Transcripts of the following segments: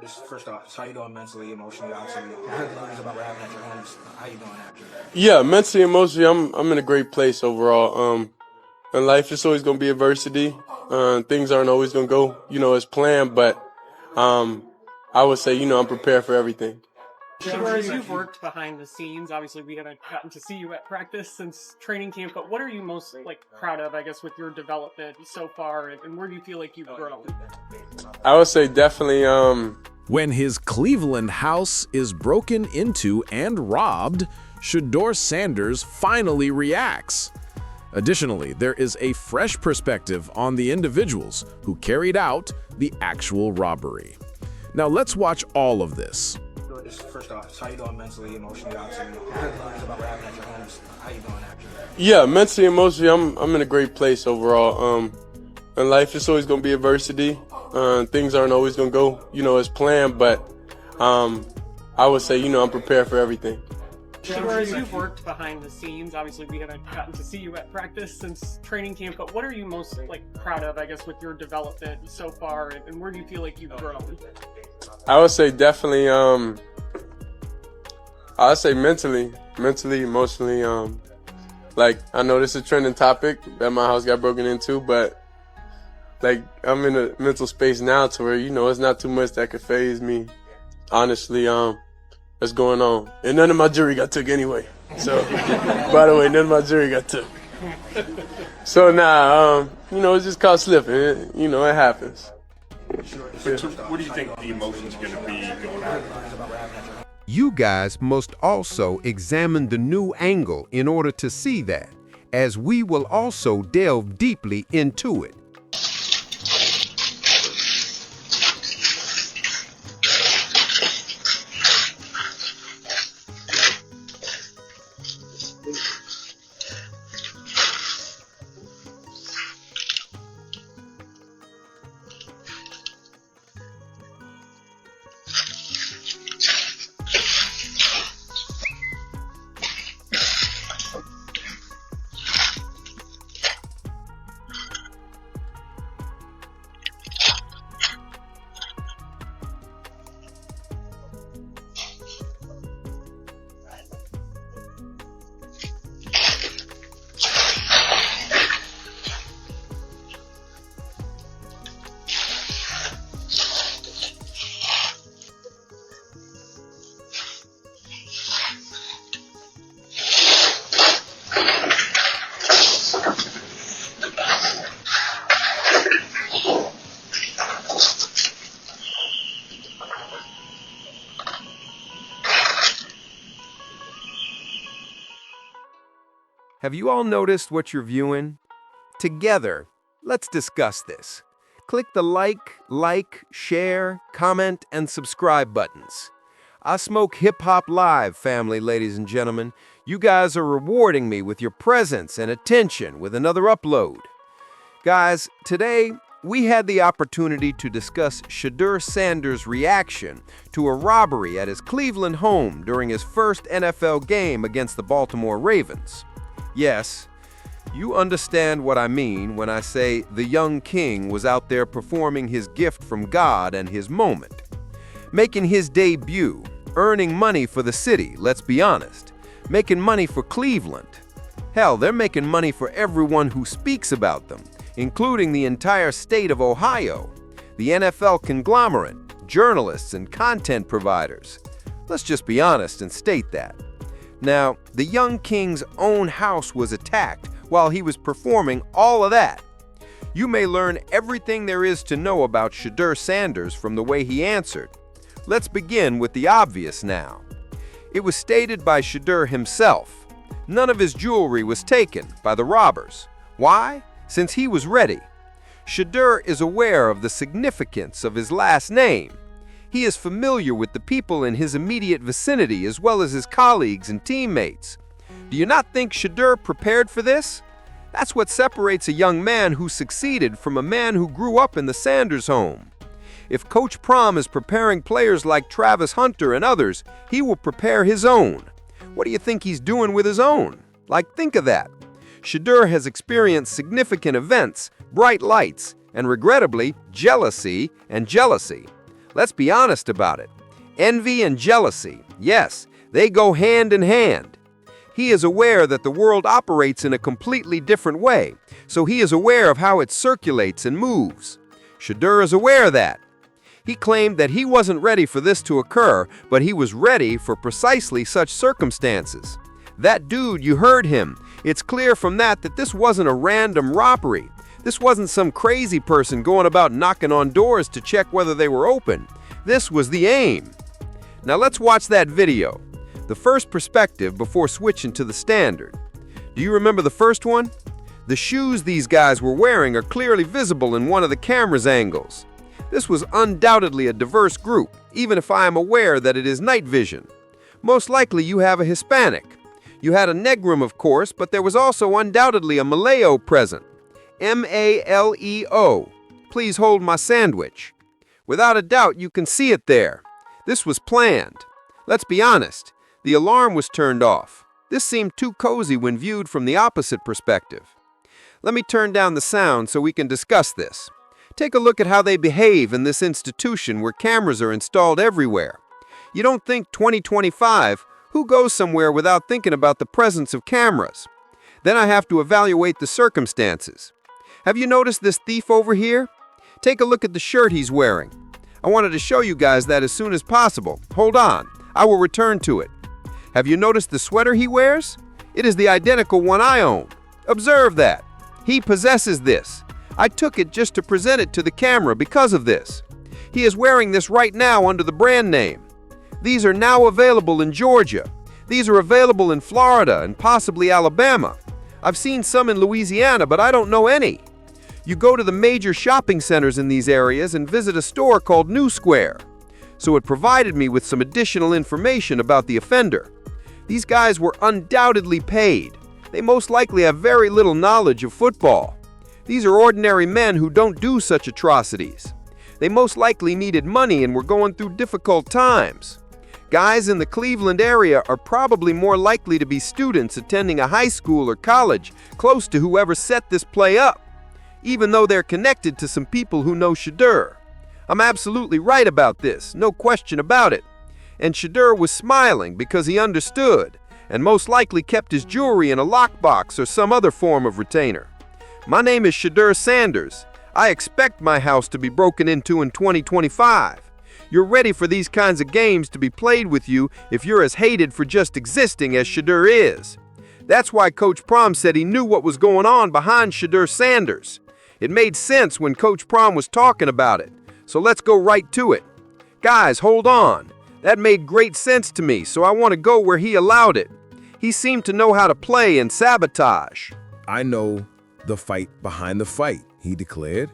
Just first off, just how you doing mentally, emotionally, obviously. I heard the news about what happened at your home. How you doing after that? Yeah, mentally, emotionally, I'm in a great place overall. In life, it's always gonna be adversity. Things aren't always gonna go, as planned. But I would say, I'm prepared for everything. Shedeur, as you've worked behind the scenes, obviously we haven't gotten to see you at practice since training camp, but what are you most proud of, I guess, with your development so far, and where do you feel like you've grown? I would say definitely. When his Cleveland house is broken into and robbed, Shedeur Sanders finally reacts. Additionally, there is a fresh perspective on the individuals who carried out the actual robbery. Now let's watch all of this. Just first off, just how you doing mentally, emotionally, obviously. I heard the news about what happened at your home. How you doing after that? Yeah, mentally, emotionally, I'm in a great place overall. In life, it's always gonna be adversity. Things aren't always gonna go, as planned. But I would say, I'm prepared for everything. Shedeur, as you've worked behind the scenes, obviously we haven't gotten to see you at practice since training camp, but what are you most proud of, I guess, with your development so far, and where do you feel like you've grown? I would say definitely. I would say mentally, emotionally. I know this is a trending topic that my house got broken into, but I'm in a mental space now to where it's not too much that could faze me. Honestly, what's going on? And none of my jewelry got took anyway. So, by the way, none of my jewelry got took. So now, it's just caught slipping. It happens. So what do you think the emotions are going to be going on? You guys must also examine the new angle in order to see that, as we will also delve deeply into it. Have you all noticed what you're viewing? Together, let's discuss this. Click the like, share, comment, and subscribe buttons. I Smoke Hip Hop Live, family, ladies and gentlemen. You guys are rewarding me with your presence and attention with another upload. Guys, today we had the opportunity to discuss Shedeur Sanders' reaction to a robbery at his Cleveland home during his first NFL game against the Baltimore Ravens. Yes, you understand what I mean when I say the young king was out there performing his gift from God and his moment. Making his debut, earning money for the city, let's be honest. Making money for Cleveland. Hell, they're making money for everyone who speaks about them, including the entire state of Ohio, the NFL conglomerate, journalists, and content providers. Let's just be honest and state that. Now, the young king's own house was attacked while he was performing all of that. You may learn everything there is to know about Shedeur Sanders from the way he answered. Let's begin with the obvious now. It was stated by Shedeur himself. None of his jewelry was taken by the robbers. Why? Since he was ready. Shedeur is aware of the significance of his last name. He is familiar with the people in his immediate vicinity as well as his colleagues and teammates. Do you not think Shedeur prepared for this? That's what separates a young man who succeeded from a man who grew up in the Sanders home. If Coach Prom is preparing players like Travis Hunter and others, he will prepare his own. What do you think he's doing with his own? Think of that. Shedeur has experienced significant events, bright lights, and regrettably, jealousy. Let's be honest about it. Envy and jealousy, yes, they go hand in hand. He is aware that the world operates in a completely different way, so he is aware of how it circulates and moves. Shedeur is aware of that. He claimed that he wasn't ready for this to occur, but he was ready for precisely such circumstances. That dude, you heard him. It's clear from that this wasn't a random robbery. This wasn't some crazy person going about knocking on doors to check whether they were open. This was the aim. Now let's watch that video. The first perspective before switching to the standard. Do you remember the first one? The shoes these guys were wearing are clearly visible in one of the camera's angles. This was undoubtedly a diverse group, even if I am aware that it is night vision. Most likely you have a Hispanic. You had a Negrum, of course, but there was also undoubtedly a Maleo present. M-A-L-E-O. Please hold my sandwich. Without a doubt, you can see it there. This was planned. Let's be honest. The alarm was turned off. This seemed too cozy when viewed from the opposite perspective. Let me turn down the sound so we can discuss this. Take a look at how they behave in this institution where cameras are installed everywhere. You don't think 2025, who goes somewhere without thinking about the presence of cameras? Then I have to evaluate the circumstances. Have you noticed this thief over here? Take a look at the shirt he's wearing. I wanted to show you guys that as soon as possible. Hold on, I will return to it. Have you noticed the sweater he wears? It is the identical one I own. Observe that. He possesses this. I took it just to present it to the camera because of this. He is wearing this right now under the brand name. These are now available in Georgia. These are available in Florida and possibly Alabama. I've seen some in Louisiana, but I don't know any. You go to the major shopping centers in these areas and visit a store called New Square. So it provided me with some additional information about the offender. These guys were undoubtedly paid. They most likely have very little knowledge of football. These are ordinary men who don't do such atrocities. They most likely needed money and were going through difficult times. Guys in the Cleveland area are probably more likely to be students attending a high school or college close to whoever set this play up, even though they're connected to some people who know Shedeur. I'm absolutely right about this, no question about it. And Shedeur was smiling because he understood, and most likely kept his jewelry in a lockbox or some other form of retainer. My name is Shedeur Sanders. I expect my house to be broken into in 2025. You're ready for these kinds of games to be played with you if you're as hated for just existing as Shedeur is. That's why Coach Prom said he knew what was going on behind Shedeur Sanders. It made sense when Coach Prom was talking about it. So let's go right to it. Guys, hold on. That made great sense to me, so I want to go where he allowed it. He seemed to know how to play and sabotage. I know the fight behind the fight, he declared.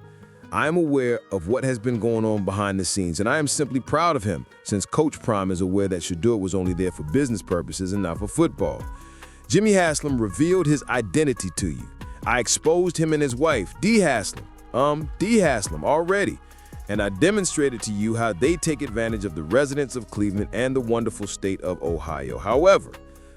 I am aware of what has been going on behind the scenes, and I am simply proud of him, since Coach Prom is aware that Shedeur was only there for business purposes and not for football. Jimmy Haslam revealed his identity to you. I exposed him and his wife, D. Haslam, already. And I demonstrated to you how they take advantage of the residents of Cleveland and the wonderful state of Ohio. However,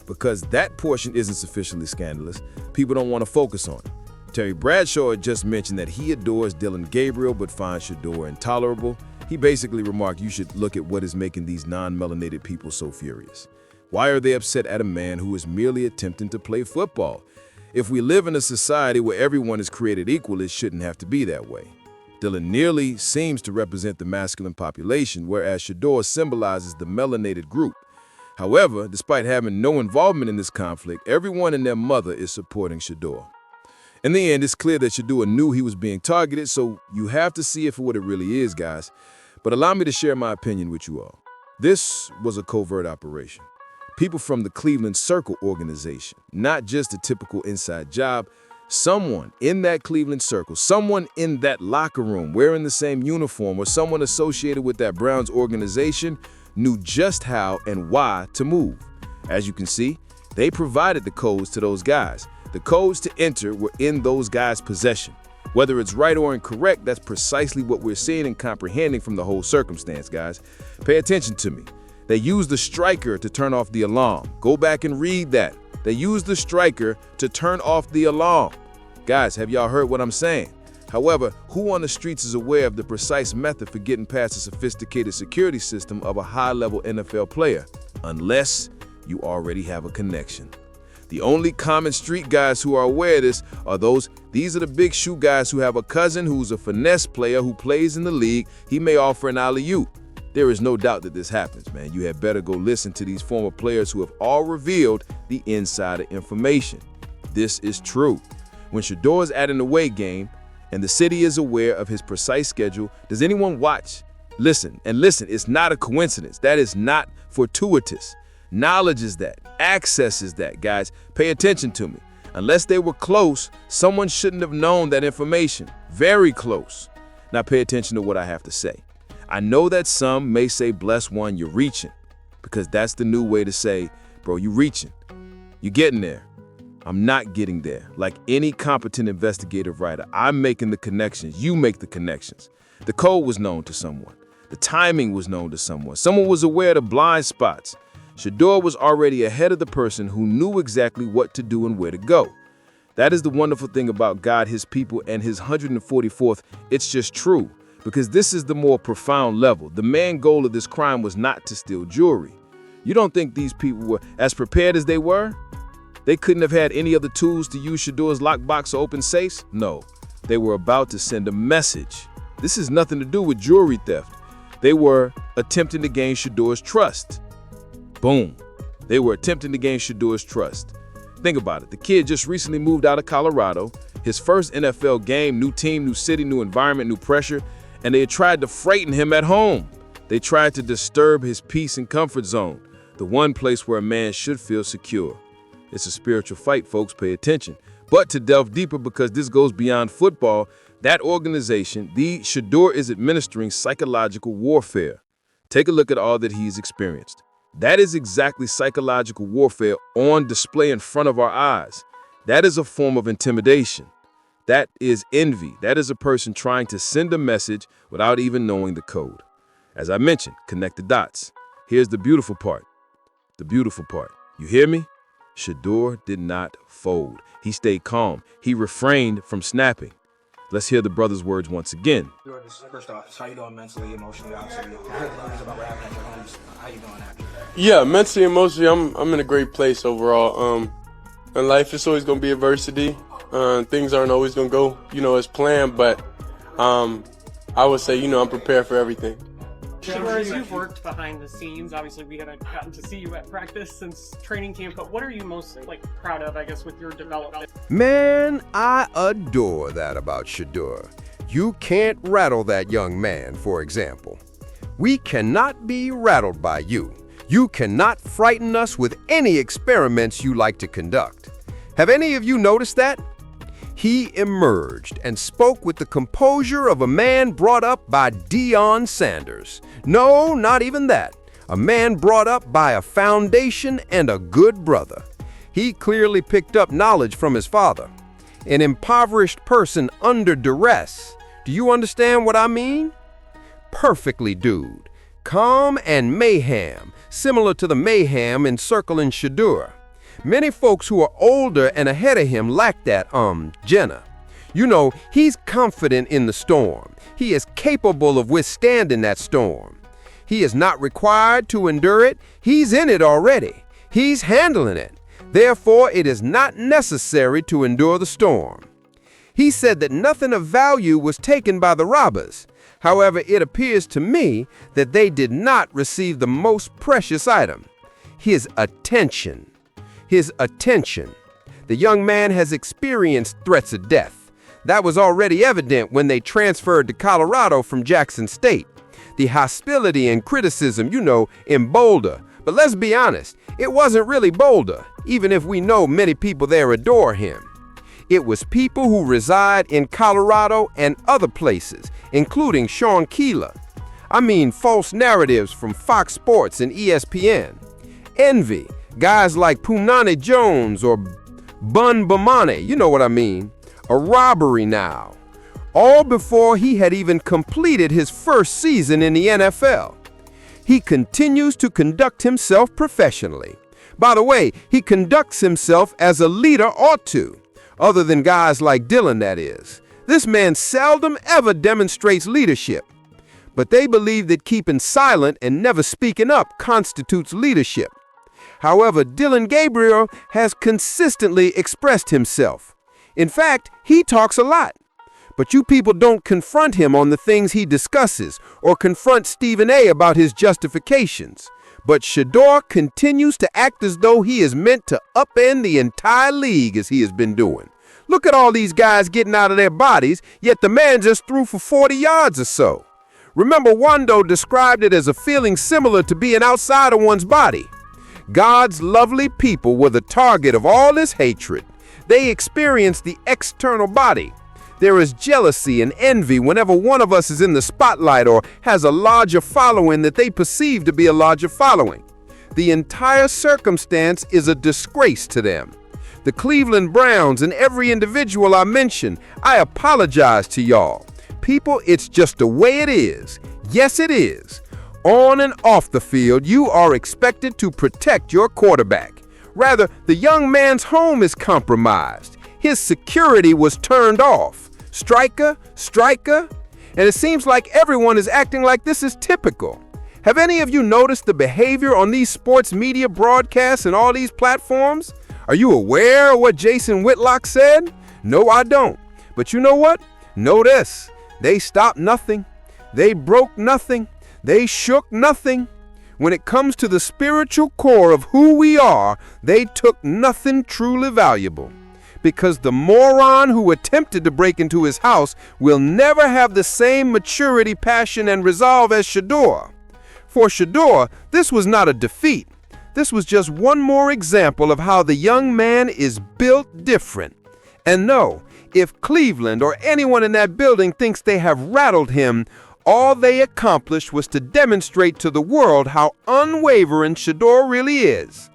because that portion isn't sufficiently scandalous, people don't want to focus on it. Terry Bradshaw had just mentioned that he adores Dylan Gabriel but finds Shedeur intolerable. He basically remarked you should look at what is making these non-melanated people so furious. Why are they upset at a man who is merely attempting to play football? If we live in a society where everyone is created equal, it shouldn't have to be that way. Dylan nearly seems to represent the masculine population, whereas Shedeur symbolizes the melanated group. However, despite having no involvement in this conflict, everyone and their mother is supporting Shedeur. In the end, it's clear that Shedeur knew he was being targeted, so you have to see it for what it really is, guys. But allow me to share my opinion with you all. This was a covert operation. People from the Cleveland Circle organization, not just a typical inside job. Someone in that Cleveland Circle, someone in that locker room wearing the same uniform, or someone associated with that Browns organization knew just how and why to move. As you can see, they provided the codes to those guys. The codes to enter were in those guys' possession. Whether it's right or incorrect, that's precisely what we're seeing and comprehending from the whole circumstance, guys. Pay attention to me. They used the striker to turn off the alarm. Go back and read that. They used the striker to turn off the alarm. Guys, have y'all heard what I'm saying? However, who on the streets is aware of the precise method for getting past the sophisticated security system of a high-level NFL player? Unless you already have a connection. The only common street guys who are aware of this are these are the big shoe guys who have a cousin who's a finesse player who plays in the league. He may offer an alley-oop. There is no doubt that this happens, man. You had better go listen to these former players who have all revealed the insider information. This is true. When Shedeur is at an away game and the city is aware of his precise schedule, does anyone watch? Listen, it's not a coincidence. That is not fortuitous. Knowledge is that. Access is that, guys. Pay attention to me. Unless they were close, someone shouldn't have known that information. Very close. Now pay attention to what I have to say. I know that some may say, bless one, you're reaching. Because that's the new way to say, bro, you're reaching. You're getting there. I'm not getting there. Like any competent investigative writer, I'm making the connections. You make the connections. The code was known to someone. The timing was known to someone. Someone was aware of the blind spots. Shedeur was already ahead of the person who knew exactly what to do and where to go. That is the wonderful thing about God, his people, and his 144th. It's just true, because this is the more profound level. The main goal of this crime was not to steal jewelry. You don't think these people were as prepared as they were? They couldn't have had any other tools to use Shedeur's lockbox or open safes? No, they were about to send a message. This has nothing to do with jewelry theft. They were attempting to gain Shedeur's trust. Boom. They were attempting to gain Shedeur's trust. Think about it. The kid just recently moved out of Colorado. His first NFL game, new team, new city, new environment, new pressure, and they had tried to frighten him at home. They tried to disturb his peace and comfort zone, the one place where a man should feel secure. It's a spiritual fight, folks. Pay attention. But to delve deeper, because this goes beyond football, that organization, the Shedeur, is administering psychological warfare. Take a look at all that he's experienced. That is exactly psychological warfare on display in front of our eyes. That is a form of intimidation. That is envy. That is a person trying to send a message without even knowing the code. As I mentioned, connect the dots. Here's the beautiful part. The beautiful part. You hear me? Shedeur did not fold. He stayed calm. He refrained from snapping. Let's hear the brother's words once again. First off, how you doing mentally, emotionally, obviously? I heard the news about what happened at your homes. How you doing after that? Yeah, mentally, emotionally, I'm in a great place overall. In life, it's always gonna be adversity. Things aren't always gonna go, as planned. But I would say, I'm prepared for everything. Shedeur, as you've worked behind the scenes, obviously we haven't gotten to see you at practice since training camp, but what are you most proud of, I guess, with your development? Man, I adore that about Shedeur. You can't rattle that young man, for example. We cannot be rattled by you. You cannot frighten us with any experiments you like to conduct. Have any of you noticed that? He emerged and spoke with the composure of a man brought up by Deion Sanders. No, not even that. A man brought up by a foundation and a good brother. He clearly picked up knowledge from his father. An impoverished person under duress. Do you understand what I mean? Perfectly, dude. Calm and mayhem, similar to the mayhem encircling Shedeur. Many folks who are older and ahead of him lack that, Jenna. He's confident in the storm. He is capable of withstanding that storm. He is not required to endure it. He's in it already. He's handling it. Therefore, it is not necessary to endure the storm. He said that nothing of value was taken by the robbers. However, it appears to me that they did not receive the most precious item, his attention. His attention. The young man has experienced threats of death. That was already evident when they transferred to Colorado from Jackson State. The hostility and criticism, in Boulder. But let's be honest, it wasn't really Boulder, even if we know many people there adore him. It was people who reside in Colorado and other places, including Sean Keeler. I mean, false narratives from Fox Sports and ESPN. Envy. Guys like Punani Jones or Bun Bamane, you know what I mean. A robbery now. All before he had even completed his first season in the NFL. He continues to conduct himself professionally. By the way, he conducts himself as a leader ought to. Other than guys like Dylan, that is. This man seldom ever demonstrates leadership. But they believe that keeping silent and never speaking up constitutes leadership. However, Dylan Gabriel has consistently expressed himself. In fact, he talks a lot. But you people don't confront him on the things he discusses or confront Stephen A. about his justifications. But Shedeur continues to act as though he is meant to upend the entire league as he has been doing. Look at all these guys getting out of their bodies, yet the man just threw for 40 yards or so. Remember, Wando described it as a feeling similar to being outside of one's body. God's lovely people were the target of all this hatred. They experienced the external body. There is jealousy and envy whenever one of us is in the spotlight or has a larger following that they perceive to be a larger following. The entire circumstance is a disgrace to them. The Cleveland Browns and every individual I mentioned, I apologize to y'all. People, it's just the way it is. Yes, it is. On and off the field, you are expected to protect your quarterback. Rather, the young man's home is compromised. His security was turned off. Striker, and it seems like everyone is acting like this is typical. Have any of you noticed the behavior on these sports media broadcasts and all these platforms? Are you aware of what Jason Whitlock said? No, I don't. But you know what? Know this. They stopped nothing. They broke nothing. They shook nothing. When it comes to the spiritual core of who we are, they took nothing truly valuable. Because the moron who attempted to break into his house will never have the same maturity, passion, and resolve as Shedeur. For Shedeur, this was not a defeat. This was just one more example of how the young man is built different. And no, if Cleveland or anyone in that building thinks they have rattled him, all they accomplished was to demonstrate to the world how unwavering Shedeur really is.